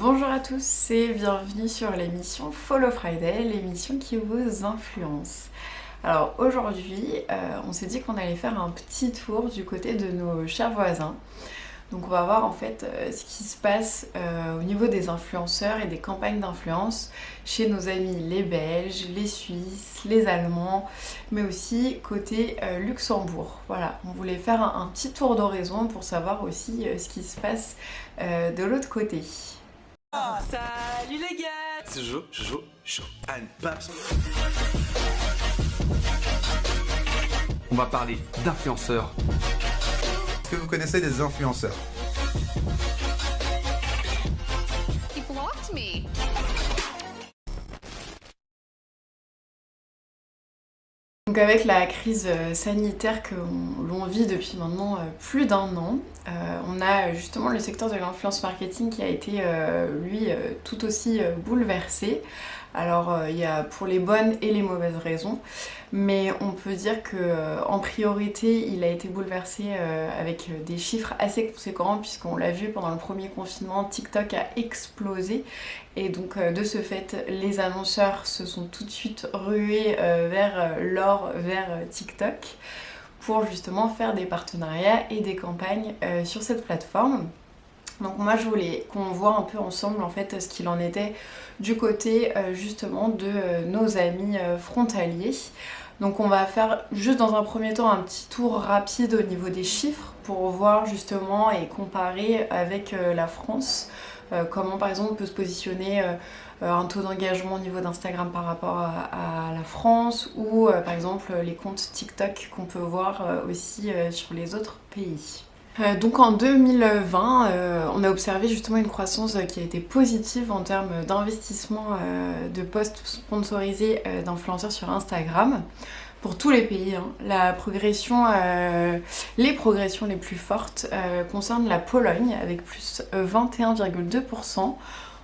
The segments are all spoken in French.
Bonjour à tous et bienvenue sur l'émission Follow Friday, l'émission qui vous influence. Alors aujourd'hui, on s'est dit qu'on allait faire un petit tour du côté de nos chers voisins. Donc on va voir en fait ce qui se passe au niveau des influenceurs et des campagnes d'influence chez nos amis les Belges, les Suisses, les Allemands, mais aussi côté Luxembourg. Voilà, on voulait faire un petit tour d'horizon pour savoir aussi ce qui se passe de l'autre côté. Salut les gars! C'est Joe, Anne Paps. On va parler d'influenceurs. Est-ce que vous connaissez des influenceurs? He blocked me. Donc avec la crise sanitaire que l'on vit depuis maintenant plus d'un an, on a justement le secteur de l'influence marketing qui a été lui tout aussi bouleversé. Alors il y a pour les bonnes et les mauvaises raisons, mais on peut dire que en priorité il a été bouleversé avec des chiffres assez conséquents, puisqu'on l'a vu pendant le premier confinement, TikTok a explosé et donc de ce fait les annonceurs se sont tout de suite rués vers TikTok pour justement faire des partenariats et des campagnes sur cette plateforme. Donc moi je voulais qu'on voit un peu ensemble en fait ce qu'il en était du côté justement de nos amis frontaliers. Donc on va faire juste dans un premier temps un petit tour rapide au niveau des chiffres pour voir justement et comparer avec la France. Comment par exemple on peut se positionner un taux d'engagement au niveau d'Instagram par rapport à la France, ou par exemple les comptes TikTok qu'on peut voir aussi sur les autres pays. Donc en 2020, on a observé justement une croissance qui a été positive en termes d'investissement de posts sponsorisés d'influenceurs sur Instagram. Pour tous les pays, hein. Les progressions les plus fortes concernent la Pologne avec plus 21,2%.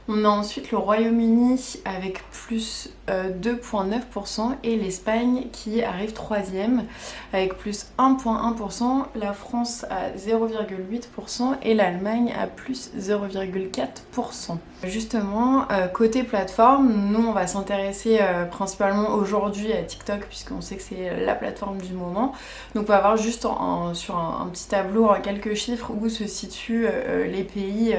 On a ensuite le Royaume-Uni avec plus 2,9% et l'Espagne qui arrive troisième avec plus 1,1%, la France à 0,8% et l'Allemagne à plus 0,4%. Justement, côté plateforme, nous on va s'intéresser principalement aujourd'hui à TikTok puisqu'on sait que c'est la plateforme du moment. Donc on va voir juste sur un petit tableau quelques chiffres où se situent les pays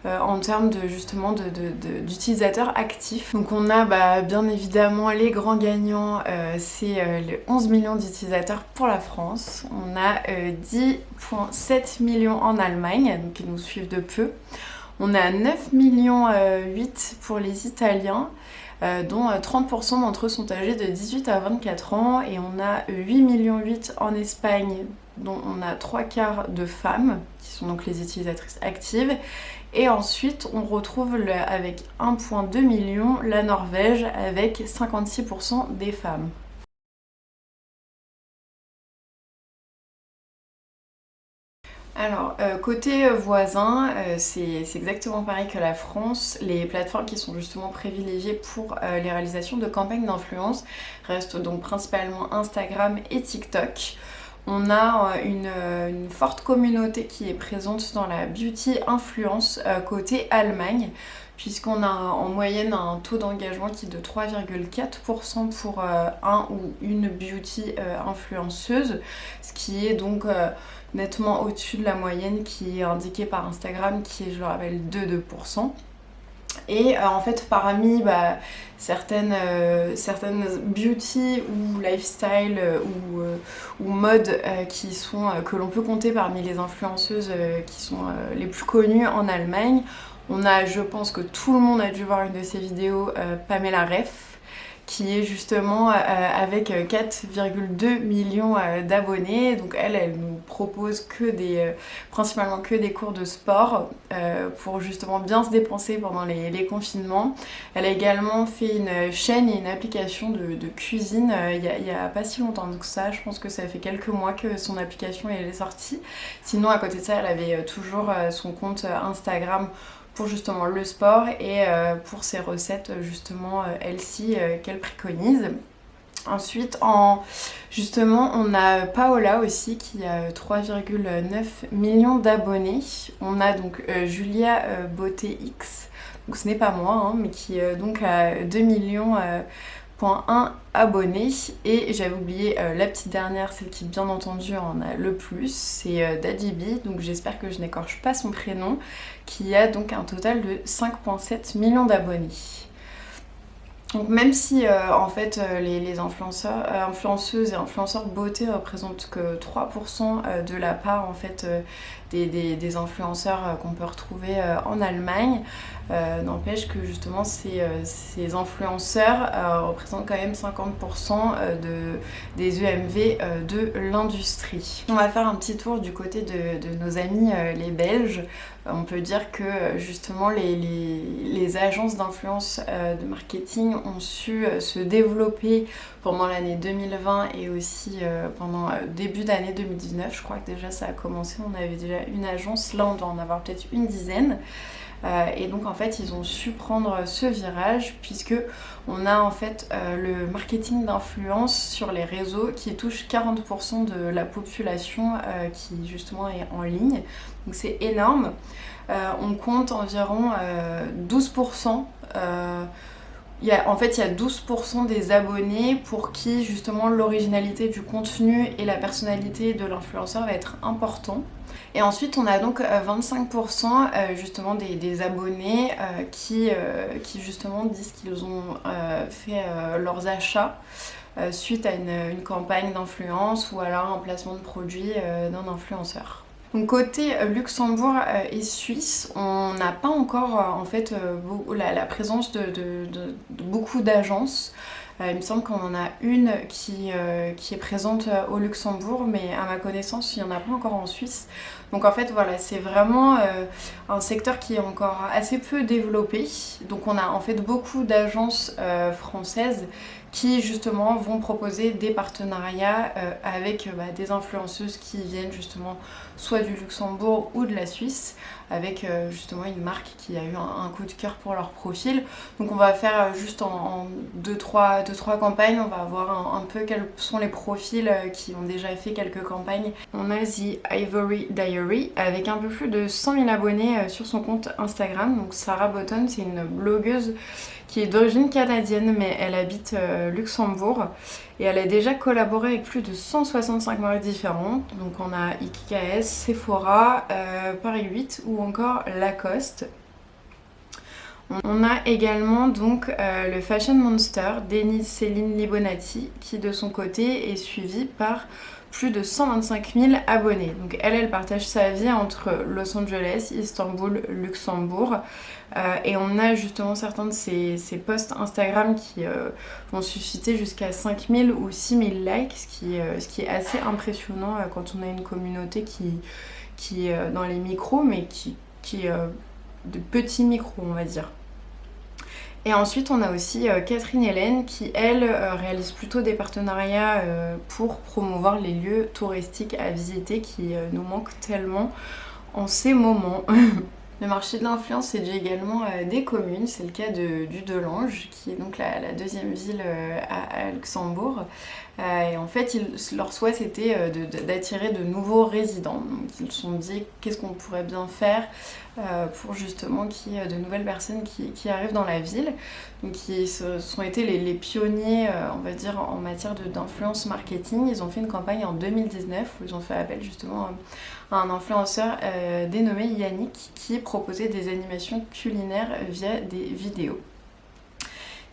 en termes de justement d'utilisateurs actifs. Donc on a bien évidemment les grands gagnants, c'est les 11 millions d'utilisateurs pour la France. On a 10,7 millions en Allemagne, donc ils nous suivent de peu. On a 9 millions 8 pour les Italiens, dont 30% d'entre eux sont âgés de 18 à 24 ans, et on a 8 millions 8 en Espagne, dont on a 3/4 de femmes, qui sont donc les utilisatrices actives. Et ensuite, on retrouve avec 1,2 million la Norvège avec 56% des femmes. Alors, côté voisin, c'est exactement pareil que la France. Les plateformes qui sont justement privilégiées pour les réalisations de campagnes d'influence restent donc principalement Instagram et TikTok. On a une forte communauté qui est présente dans la beauty influence côté Allemagne, puisqu'on a en moyenne un taux d'engagement qui est de 3,4% pour un ou une beauty influenceuse, ce qui est donc nettement au-dessus de la moyenne qui est indiquée par Instagram, qui est, je le rappelle, de 2%. Et en fait parmi certaines beauty ou lifestyle ou mode que l'on peut compter parmi les influenceuses qui sont les plus connues en Allemagne, on a, je pense que tout le monde a dû voir une de ces vidéos, Pamela Reif, qui est justement avec 4,2 millions d'abonnés. Donc elle nous propose principalement que des cours de sport pour justement bien se dépenser pendant les confinements. Elle a également fait une chaîne et une application de cuisine il y a pas si longtemps que ça. Je pense que ça fait quelques mois que son application est sortie. Sinon à côté de ça, elle avait toujours son compte Instagram pour justement le sport et pour ses recettes justement healthy qu'elle préconise. Ensuite, justement, on a Paola aussi qui a 3,9 millions d'abonnés. On a donc Julia Beauté X, donc ce n'est pas moi, hein, mais qui donc a 2 millions. 1 abonnés. Et j'avais oublié la petite dernière, celle qui bien entendu en a le plus, c'est Dajibi, donc j'espère que je n'écorche pas son prénom, qui a donc un total de 5,7 millions d'abonnés. Donc même si en fait les influenceurs, influenceuses et influenceurs beauté représentent que 3% de la part en fait des influenceurs qu'on peut retrouver en Allemagne, n'empêche que justement ces influenceurs représentent quand même 50% des EMV de l'industrie. On va faire un petit tour du côté de nos amis les Belges. On peut dire que justement les agences d'influence de marketing ont su se développer pendant l'année 2020 et aussi pendant début d'année 2019. Je crois que déjà ça a commencé, on avait déjà une agence, là on doit en avoir peut-être une dizaine. Et donc en fait ils ont su prendre ce virage puisque on a en fait le marketing d'influence sur les réseaux qui touche 40% de la population qui justement est en ligne, donc c'est énorme. On compte environ 12%. Il y a 12% des abonnés pour qui justement l'originalité du contenu et la personnalité de l'influenceur va être important. Et ensuite on a donc 25% justement des abonnés qui justement disent qu'ils ont fait leurs achats suite à une campagne d'influence ou alors un placement de produit d'un influenceur. Donc côté Luxembourg et Suisse, on n'a pas encore en fait la présence de beaucoup d'agences. Il me semble qu'on en a une qui est présente au Luxembourg, mais à ma connaissance, il n'y en a pas encore en Suisse. Donc en fait, voilà, c'est vraiment un secteur qui est encore assez peu développé. Donc on a en fait beaucoup d'agences françaises qui justement vont proposer des partenariats avec des influenceuses qui viennent justement soit du Luxembourg ou de la Suisse, avec justement une marque qui a eu un coup de cœur pour leur profil. Donc on va faire juste en 2-3 campagnes, on va voir un peu quels sont les profils qui ont déjà fait quelques campagnes. On a The Ivory Diary avec un peu plus de 100 000 abonnés sur son compte Instagram. Donc Sarah Botton, c'est une blogueuse qui est d'origine canadienne mais elle habite Luxembourg et elle a déjà collaboré avec plus de 165 marques différentes. Donc on a IKS, Sephora, Paris 8 ou encore Lacoste. On a également donc le Fashion Monster d'Enise Céline Libonati qui de son côté est suivi par plus de 125 000 abonnés. Donc elle partage sa vie entre Los Angeles, Istanbul, Luxembourg. Et on a justement certains de ces posts Instagram qui vont susciter jusqu'à 5 000 ou 6 000 likes, ce qui est assez impressionnant quand on a une communauté qui est dans les micros, mais qui est de petits micros, on va dire. Et ensuite on a aussi Catherine Hélène qui elle réalise plutôt des partenariats pour promouvoir les lieux touristiques à visiter qui nous manquent tellement en ces moments. Le marché de l'influence séduit également des communes, c'est le cas du Delange qui est donc la deuxième ville à Luxembourg. Et en fait, leur souhait c'était d'attirer de nouveaux résidents. Donc ils se sont dit qu'est-ce qu'on pourrait bien faire pour justement qu'il y ait de nouvelles personnes qui arrivent dans la ville. Donc ils sont été les pionniers, on va dire, en matière d'influence marketing. Ils ont fait une campagne en 2019 où ils ont fait appel justement à un influenceur dénommé Yannick qui proposait des animations culinaires via des vidéos.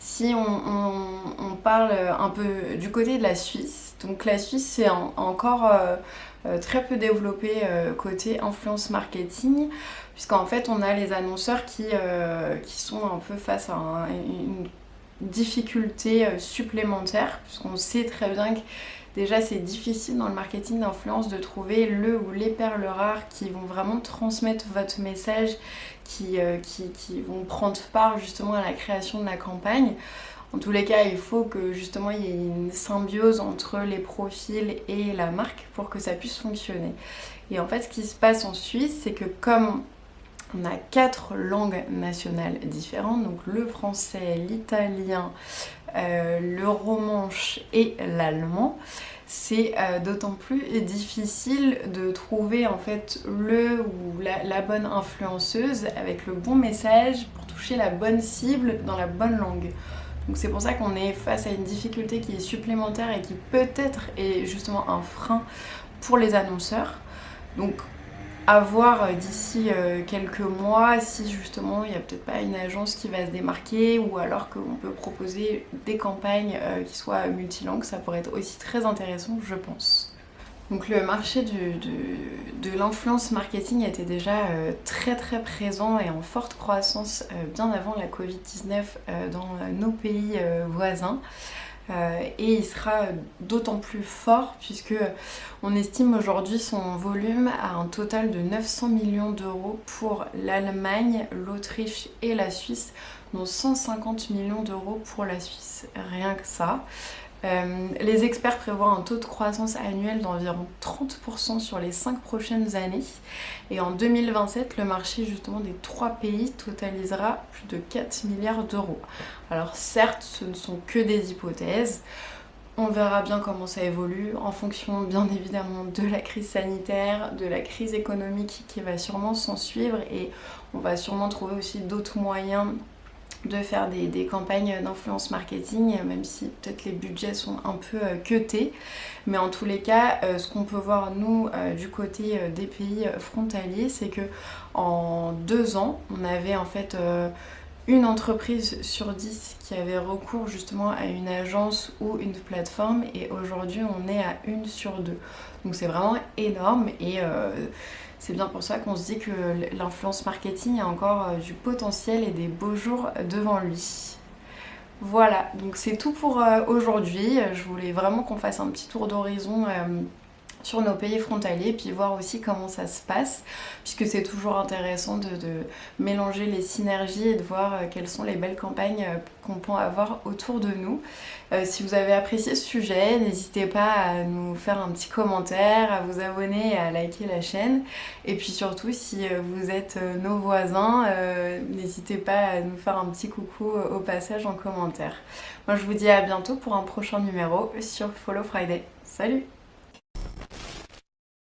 Si on parle un peu du côté de la Suisse, donc la Suisse c'est encore très peu développé côté influence marketing, puisqu'en fait on a les annonceurs qui sont un peu face à une difficulté supplémentaire, puisqu'on sait très bien que déjà c'est difficile dans le marketing d'influence de trouver le ou les perles rares qui vont vraiment transmettre votre message, qui vont prendre part justement à la création de la campagne. En tous les cas, il faut que justement il y ait une symbiose entre les profils et la marque pour que ça puisse fonctionner. Et en fait, ce qui se passe en Suisse, c'est que comme on a 4 langues nationales différentes, donc le français, l'italien, le romanche et l'allemand, c'est d'autant plus difficile de trouver en fait le ou la bonne influenceuse avec le bon message pour toucher la bonne cible dans la bonne langue. Donc c'est pour ça qu'on est face à une difficulté qui est supplémentaire et qui peut-être est justement un frein pour les annonceurs. Donc à voir d'ici quelques mois si justement il n'y a peut-être pas une agence qui va se démarquer ou alors qu'on peut proposer des campagnes qui soient multilangues, ça pourrait être aussi très intéressant je pense. Donc le marché de l'influence marketing était déjà très présent et en forte croissance bien avant la Covid-19 dans nos pays voisins. Et il sera d'autant plus fort puisque on estime aujourd'hui son volume à un total de 900 millions d'euros pour l'Allemagne, l'Autriche et la Suisse, dont 150 millions d'euros pour la Suisse, rien que ça. Les experts prévoient un taux de croissance annuel d'environ 30% sur les 5 prochaines années et en 2027 le marché justement des 3 pays totalisera plus de 4 milliards d'euros. Alors certes ce ne sont que des hypothèses, on verra bien comment ça évolue en fonction bien évidemment de la crise sanitaire, de la crise économique qui va sûrement s'en suivre et on va sûrement trouver aussi d'autres moyens de faire des campagnes d'influence marketing, même si peut-être les budgets sont un peu cutés. Mais en tous les cas, ce qu'on peut voir nous du côté des pays frontaliers, c'est que en 2 ans, on avait en fait une entreprise sur 10 qui avait recours justement à une agence ou une plateforme et aujourd'hui on est à 1 sur 2. Donc c'est vraiment énorme et c'est bien pour ça qu'on se dit que l'influence marketing a encore du potentiel et des beaux jours devant lui. Voilà, donc c'est tout pour aujourd'hui. Je voulais vraiment qu'on fasse un petit tour d'horizon sur nos pays frontaliers, puis voir aussi comment ça se passe, puisque c'est toujours intéressant de mélanger les synergies et de voir quelles sont les belles campagnes qu'on peut avoir autour de nous. Si vous avez apprécié ce sujet, n'hésitez pas à nous faire un petit commentaire, à vous abonner et à liker la chaîne. Et puis surtout, si vous êtes nos voisins, n'hésitez pas à nous faire un petit coucou au passage en commentaire. Moi je vous dis à bientôt pour un prochain numéro sur Follow Friday. Salut!